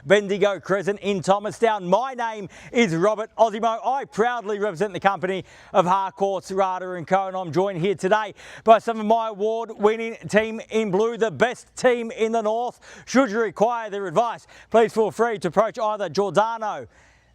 Bendigo Crescent in Thomastown. My name is Robert Ozzimo. I proudly represent the company of Harcourts, Rata and Co. And I'm joined here today by some of my award-winning team in blue, the best team in the north. Should you require their advice, please feel free to approach either Giordano,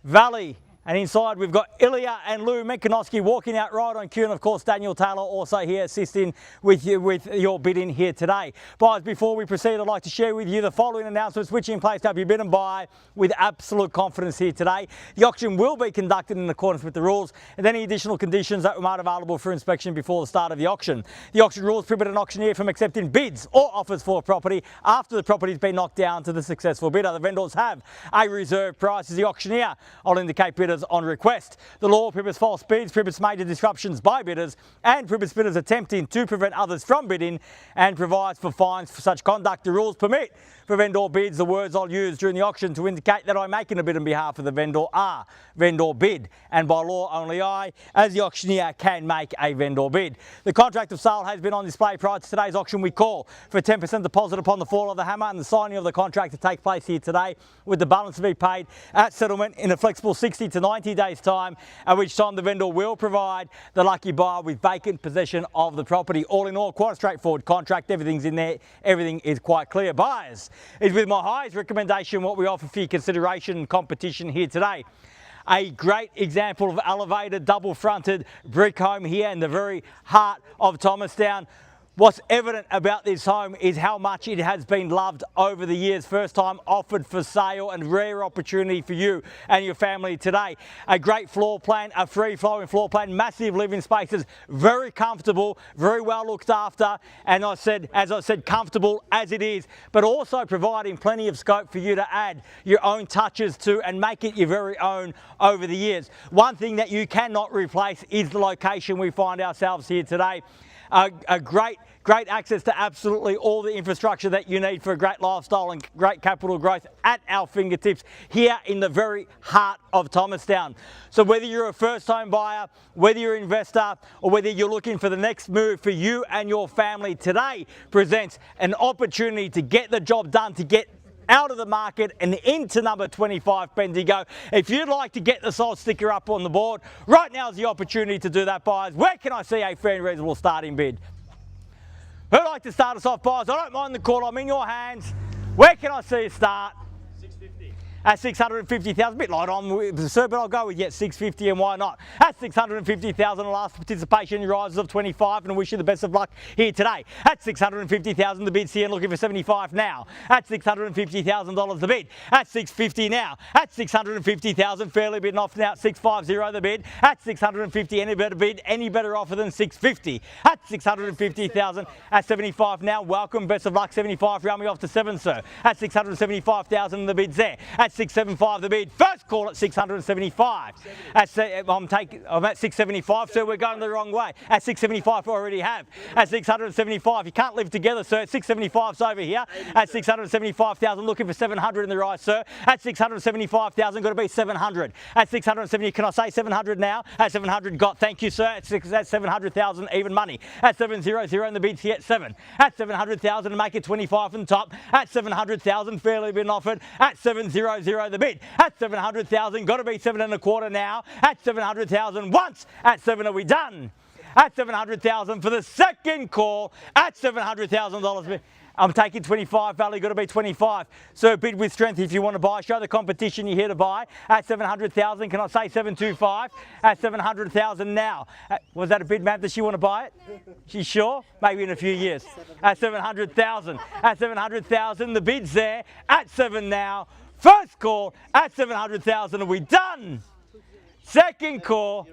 Valley, and inside we've got Ilia and Lou Menkonoski walking out right on cue, and of course Daniel Taylor also here assisting with you with your bidding here today. Guys, before we proceed, I'd like to share with you the following announcements which in place to help you bid and buy with absolute confidence here today. The auction will be conducted in accordance with the rules and any additional conditions that were made available for inspection before the start of the auction. The auction rules prohibit an auctioneer from accepting bids or offers for a property after the property has been knocked down to the successful bidder. The vendors have a reserve price as the auctioneer. I'll indicate bidders on request. The law prohibits false bids, prohibits major disruptions by bidders, and prohibits bidders attempting to prevent others from bidding, and provides for fines for such conduct. The rules permit for vendor bids. The words I'll use during the auction to indicate that I'm making a bid on behalf of the vendor are vendor bid, and by law only I, as the auctioneer, can make a vendor bid. The contract of sale has been on display prior to today's auction. We call for a 10% deposit upon the fall of the hammer and the signing of the contract to take place here today, with the balance to be paid at settlement in a flexible 60 to 90 days time, at which time the vendor will provide the lucky buyer with vacant possession of the property. All in all, quite a straightforward contract. Everything's in there. Everything is quite clear. Buyers is with my highest recommendation what we offer for your consideration and competition here today. A great example of elevated double-fronted brick home here in the very heart of Thomastown. What's evident about this home is how much it has been loved over the years. First time offered for sale and rare opportunity for you and your family today. A great floor plan, a free-flowing floor plan, massive living spaces, very comfortable, very well looked after, and as I said, comfortable as it is, but also providing plenty of scope for you to add your own touches to and make it your very own over the years. One thing that you cannot replace is the location we find ourselves here today. A great access to absolutely all the infrastructure that you need for a great lifestyle and great capital growth at our fingertips here in the very heart of Thomastown. So whether you're a first home buyer, whether you're an investor, or whether you're looking for the next move for you and your family, today presents an opportunity to get the job done, to get out of the market and into number 25 Bendigo. If you'd like to get the sold sticker up on the board, right now is the opportunity to do that, buyers. Where can I see a fair and reasonable starting bid? Who'd like to start us off, buyers? I don't mind the call, I'm in your hands. Where can I see a start? 650. At 650,000, a bit light on, sir, but I'll go with 650, and why not? At 650,000, the last participation rises of 25, and I wish you the best of luck here today. At 650,000, the bid's here, and looking for 75 now. At $650,000 the bid. At 650 now. At 650,000, fairly bidding off now. 650 the bid. At 650, any better bid, any better offer than 650. At 650,000, at 75 now. Welcome, best of luck. 75, round me off to 7, sir. At 675,000, the bid's there. At 675 the bid. First call at 675. I'm at 675, so we're going the wrong way. At 675 I already have. At 675, you can't live together, sir. At 675's over here. At 675,000, looking for 700 in the rise, sir. At 675,000, got to be 700. At 670, can I say 700 now? At 700, got, thank you, sir. At 700,000, even money. At 700 in the bid's here at 7. At 700,000, make it 25 from the top. At 700,000, fairly been offered. At 700 the bid. At 700,000, got to be 7.25 now. At 700,000 once. At 7 are we done? At 700,000 for the second call. At $700,000 bid. I'm taking 25, Valley, got to be 25. So bid with strength if you want to buy. Show the competition you're here to buy. At 700,000, can I say 725? At 700,000 now. Was that a bid, Matt? Does she want to buy it? She's sure? Maybe in a few years. At 700,000. At 700,000, the bid's there. At 7 now. First call at 700,000. Are we done? Second call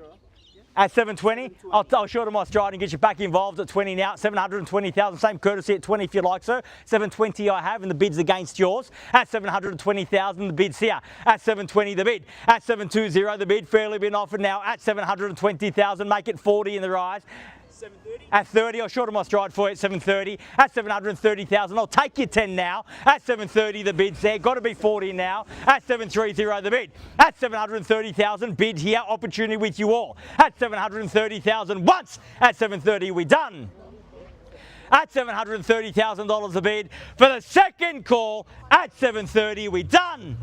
at 720. I'll shorten my stride and get you back involved at 20 now. 720,000. Same courtesy at 20 if you like, sir. 720 I have, and the bid's against yours. At 720,000, the bid's here. At 720, the bid. At 720, the bid. Fairly been offered now. At 720,000, make it 40 in the rise. 730. At 30, I'll shorten my stride for you at 730. At 730,000, I'll take you 10 now. At 730, the bid's there. Got to be 40 now. At 730, the bid. At 730,000, bid here. Opportunity with you all. At 730,000 once. At 730, we done. at $730,000 a bid. For the second call at 730, we done.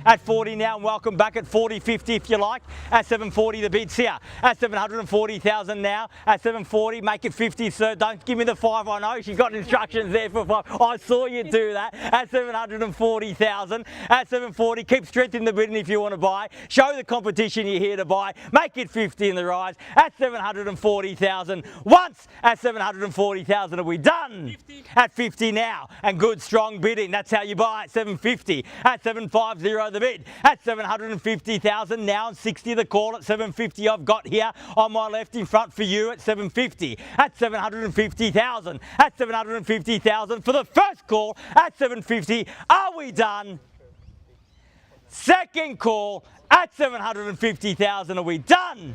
At 40 now, and welcome back at 40.50 if you like. At 740 the bid's here. At 740,000 now. At 740, make it 50, sir. Don't give me the 5. I know she's got instructions there for 5. I saw you do that. At 740,000. At 740, keep strengthening the bidding if you want to buy. Show the competition you're here to buy. Make it 50 in the rise. At 740,000. Once at 740,000, are we done? 50. At 50 now, and good strong bidding. That's how you buy at 750. At 750 the bid. At 750,000 now, and 60 the call at 750 I've got here on my left in front for you at 750. At 750,000. At 750,000 for the first call at 750. Are we done? Second call at 750,000. Are we done?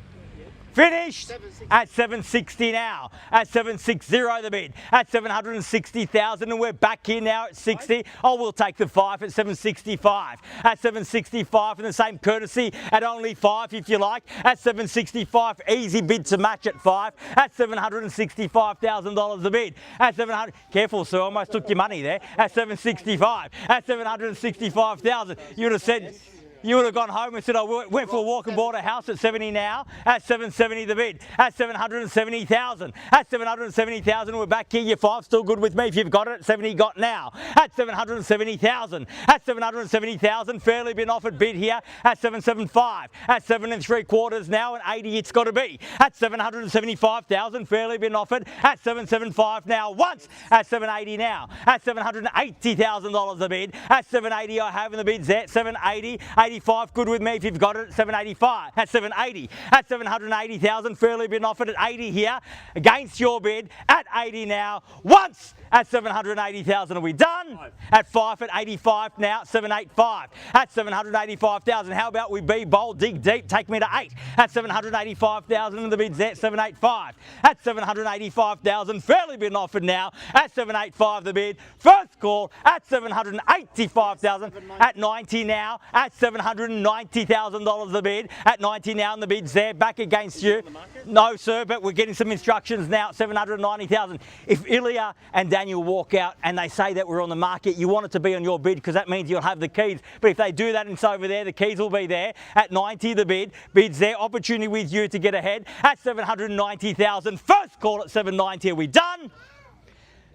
Finished at 760 now. At 760 the bid. At 760,000, and we're back here now at 60. Oh, we'll take the 5 at 765. At 765 and the same courtesy at only 5 if you like. At 765, easy bid to match at 5. At $765,000 a bid. At 700, careful sir, almost took your money there. At 765. At 765,000, you would have said. You would have gone home and said, I went for a walk and bought a house at 70 now. At 770 the bid. At 770,000. At 770,000, we're back here. Your 5 still good with me if you've got it. At 70 got now. At 770,000. At 770,000, fairly been offered bid here. At 775. At 7 3/4 now, and 80 it's got to be. At 775,000, fairly been offered. At 775 now, once. At 780 now. At $780,000 a bid. At 780 I have in the bids there. 780. 85 good with me if you've got it at 785. At 780. At 780,000, fairly been offered at 80 here. Against your bid at 80 now. Once at 780,000, are we done? 5. At 5 at 85 now. 785. At 785,000, how about we be bold, dig deep, take me to 8. At 785,000 and the bid's there. 785. At 785,000, fairly been offered now. At 785 the bid. First call at 785,000. At 90 now. At $790,000 the bid. At 90 now, and the bid's there. Back against you. No, sir, but we're getting some instructions now. 790,000. If Ilia and Daniel walk out and they say that we're on the market, you want it to be on your bid because that means you'll have the keys. But if they do that and it's over there, the keys will be there. At 90 the bid. Bid's there. Opportunity with you to get ahead. At 790,000. First call at 790. Are we done?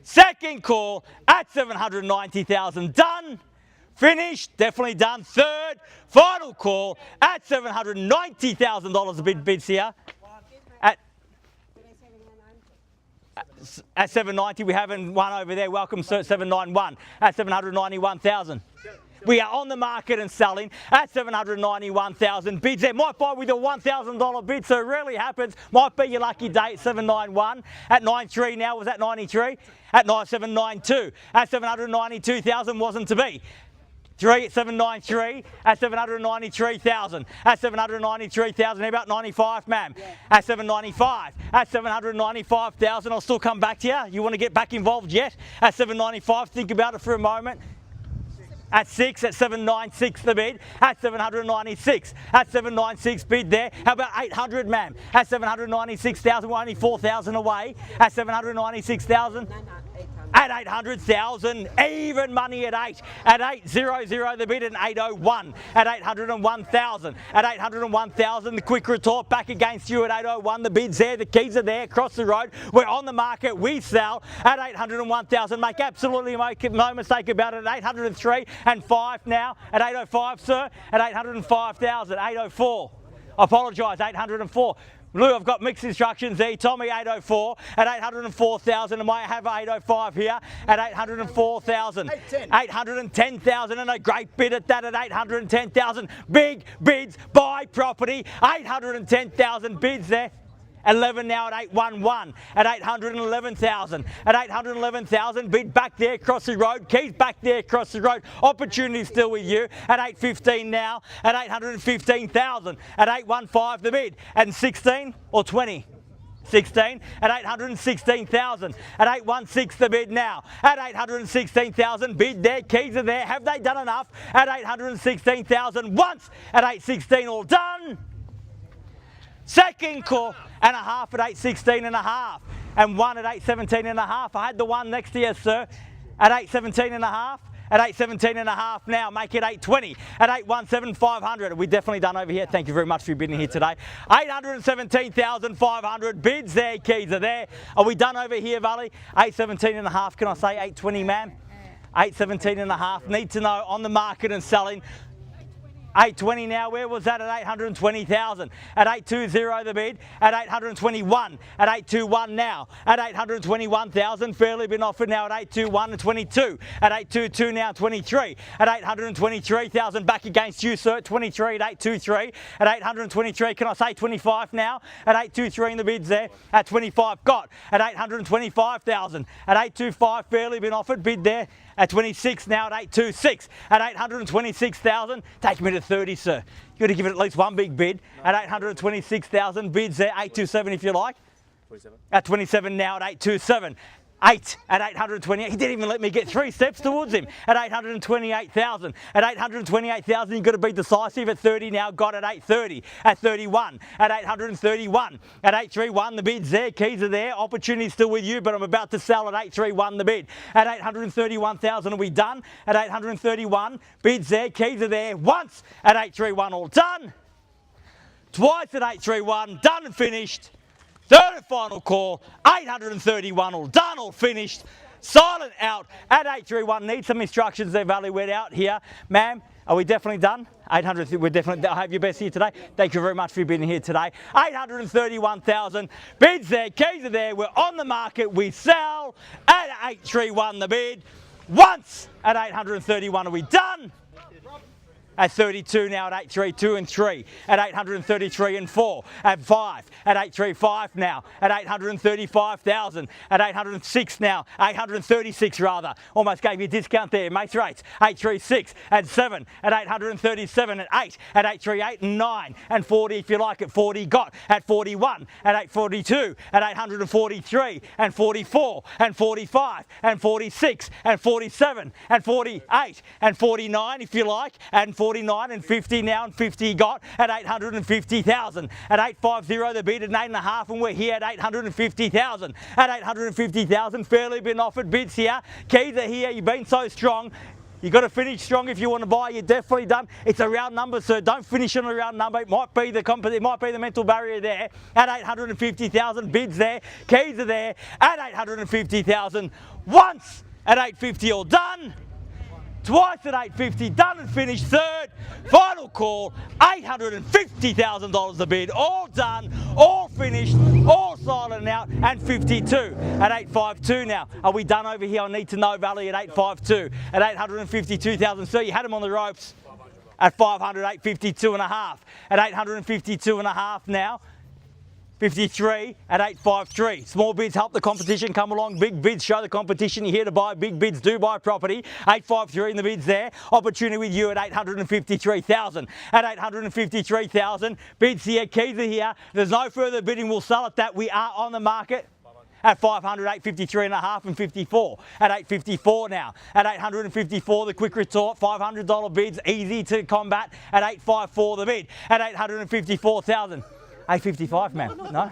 Second call at 790,000. Done. Finished, definitely done. Third, final call at $790,000 a bid bids here. At 790, we have one over there. Welcome, sir, 791. At 791,000. We are on the market and selling at 791,000 bids there. Might buy with a $1,000 bid, so it rarely happens. Might be your lucky day at 791. At 93 now, was that 93? At 792. At 792,000 wasn't to be. 3 at 793 at 793,000. At 793,000, how about 95, ma'am? Yeah. At 795. At 795,000, I'll still come back to you. You want to get back involved yet? At 795, think about it for a moment. At 6, at 796 the bid. At 796. At 796 bid there. How about 800, ma'am? At 796,000, we're only 4,000 away. At 796,000. At 800,000, even money at 8. At 800 the bid, and 801. At 801,000. At 801,000, the quick retort back against you at 801. The bid's there, the keys are there, across the road. We're on the market, we sell at 801,000. Make absolutely no mistake about it. At 803 and 5 now. At 805, sir. At 805,000. 804. I apologise, 804. Lou, I've got mixed instructions there. He told me 804 at 804,000. I might have 805 here at 804,000. 810,000 and a great bid at that at 810,000. Big bids, buy property. 810,000 bids there. 11 now at 811, at 811,000, at 811,000, bid back there across the road, keys back there across the road, opportunity still with you, at 815 now, at 815,000, at 815 the bid, and 16 or 20? 16 at 816,000, at 816 the bid now, at 816,000 bid there, keys are there, have they done enough? At 816,000 once, at 816 all done. Second call and a half at 816 and a half. and one at 817.5. I had the one next to you, sir, at 817.5. At 817.5 now, make it 820. At 817,500, we're definitely done over here. Thank you very much for bidding here today. 817,500 bids there, keys are there. Are we done over here, Valley? 817.5, can I say 820, ma'am? 817.5, need to know on the market and selling. 820 now, where was that at 820,000? At 820 the bid, at 821, at 821 now, at 821,000, fairly been offered now at 821 and 22, at 822 now 23, at 823,000 back against you, sir, 23 at 823, at 823, can I say 25 now? At 823 in the bids there, at 25 got, at 825,000, at 825 fairly been offered, bid there, at 26 now at 826, at 826,000, take me to 30, sir. You've got to give it at least one big bid. At 826,000, bids there, 827 if you like. 27. At 27 now at 827. 8 at 828. He didn't even let me get 3 steps towards him. At 828,000. At 828,000, you've got to be decisive. At 30 now, got at 830. At 31. At 831. At 831, the bid's there. Keys are there. Opportunity's still with you, but I'm about to sell at 831 the bid. At 831,000, are we done? At 831, bids there. Keys are there. Once at 831, all done. Twice at 831, done and finished. Third and final call, 831, all done, all finished. Silent out at 831. Need some instructions there, Valley. We're out here. Ma'am, are we definitely done? 800, we're definitely, I have your best here today. Thank you very much for being here today. 831,000. Bids there, keys are there. We're on the market. We sell at 831 the bid. Once at 831, are we done? At 32 now at 832 and 3, at 833 and 4, at 5, at 835 now, at 835,000, at 806 now, 836 rather, almost gave you a discount there, mates rates, 836, at 7, at 837, at 8, at 838 and 9, and 40 if you like, at 40 got, at 41, at 842, at 843, and 44, and 45, and 46, and 47, and 48, and 49 if you like, and 49 and 50 now, and 50 got at 850,000. At 850 the bid at 8.5, and we're here at 850,000. At 850,000, fairly been offered bids here. Keys are here. You've been so strong. You've got to finish strong if you want to buy. You're definitely done. It's a round number, sir. Don't finish on a round number. It might be the mental barrier there. At 850,000, bids there. Keys are there. At 850,000. Once at 850, all done. Twice at 850, done and finished. Third, final call, $850,000 the bid. All done, all finished, all silent out, and 52 at 852 now. Are we done over here? I need to know, Valley, at 852. At 852,000, sir, you had him on the ropes. At 500, 852 and a half. At 852 and a half now. 53 at 853. Small bids help the competition come along. Big bids show the competition you're here to buy. Big bids do buy property. 853 in the bids there. Opportunity with you at 853,000. At 853,000. Bids here. Keys are here. There's no further bidding. We'll sell at that. We are on the market. At 500, 853 and a half, and 54. At 854 now. At 854, the quick retort. $500 bids, easy to combat. At 854, the bid. At 854,000. 855, ma'am. No?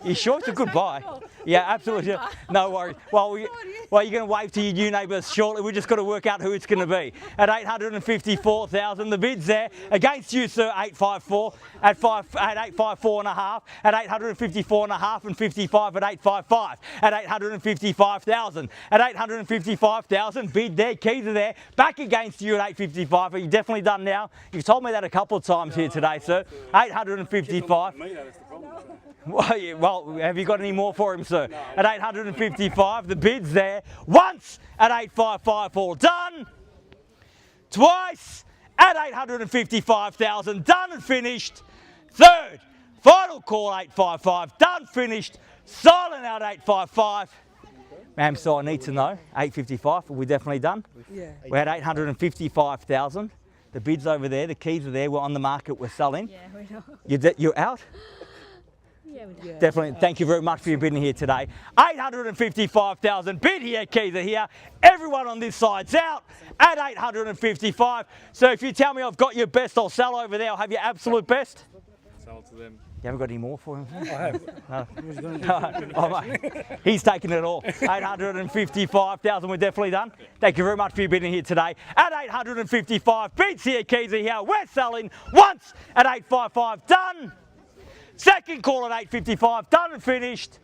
You sure it's a good buy? Yeah, absolutely. No worries. Well, you're going to wave to your new neighbours shortly. We've just got to work out who it's going to be. At 854,000, the bid's there. Against you, sir, 854. At 854 and a half. At 854 and a half, and 55 at 855. At 855,000. At 855,000, bid there. Keys are there. Back against you at 855. Are you definitely done now? You've told me that a couple of times here today, sir. 855. Well, have you got any more for him, sir? At 855, the bid's there. Once at 855, all done. Twice at 855,000, done and finished. Third, final call, 855, done, finished. Silent out, 855. Ma'am, so I need to know, 855, are we definitely done? Yeah. We're at 855,000. The bid's over there, the keys are there, we're on the market, we're selling. Yeah, we know. You're out? Yeah, we do. Definitely, thank you very much for your bidding here today. 855,000, bid here, keys are here. Everyone on this side's out at 855. So if you tell me I've got your best, I'll sell over there. I'll have your absolute best. Sell to them. You haven't got any more for him? I have. Oh, mate. He's taking it all. 855,000, we're definitely done. Thank you very much for your bidding here today. At 855, beats here, Keezy here. We're selling once at 855, done. Second call at 855, done and finished.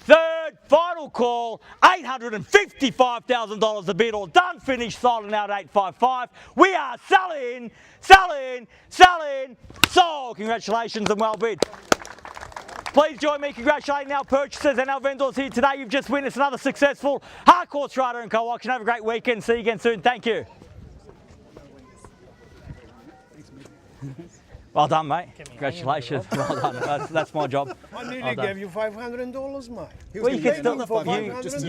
Third, final call, $855,000 a bid, all done, finished, sold and out at 855. We are selling, selling, selling, sold. Congratulations and well bid. Please join me congratulating our purchasers and our vendors here today. You've just witnessed another successful Harcourts Rata & Co auction. Have a great weekend. See you again soon. Thank you. Well done, mate. Congratulations. Well done. That's my job. I nearly gave you $500, mate. Well, you can still,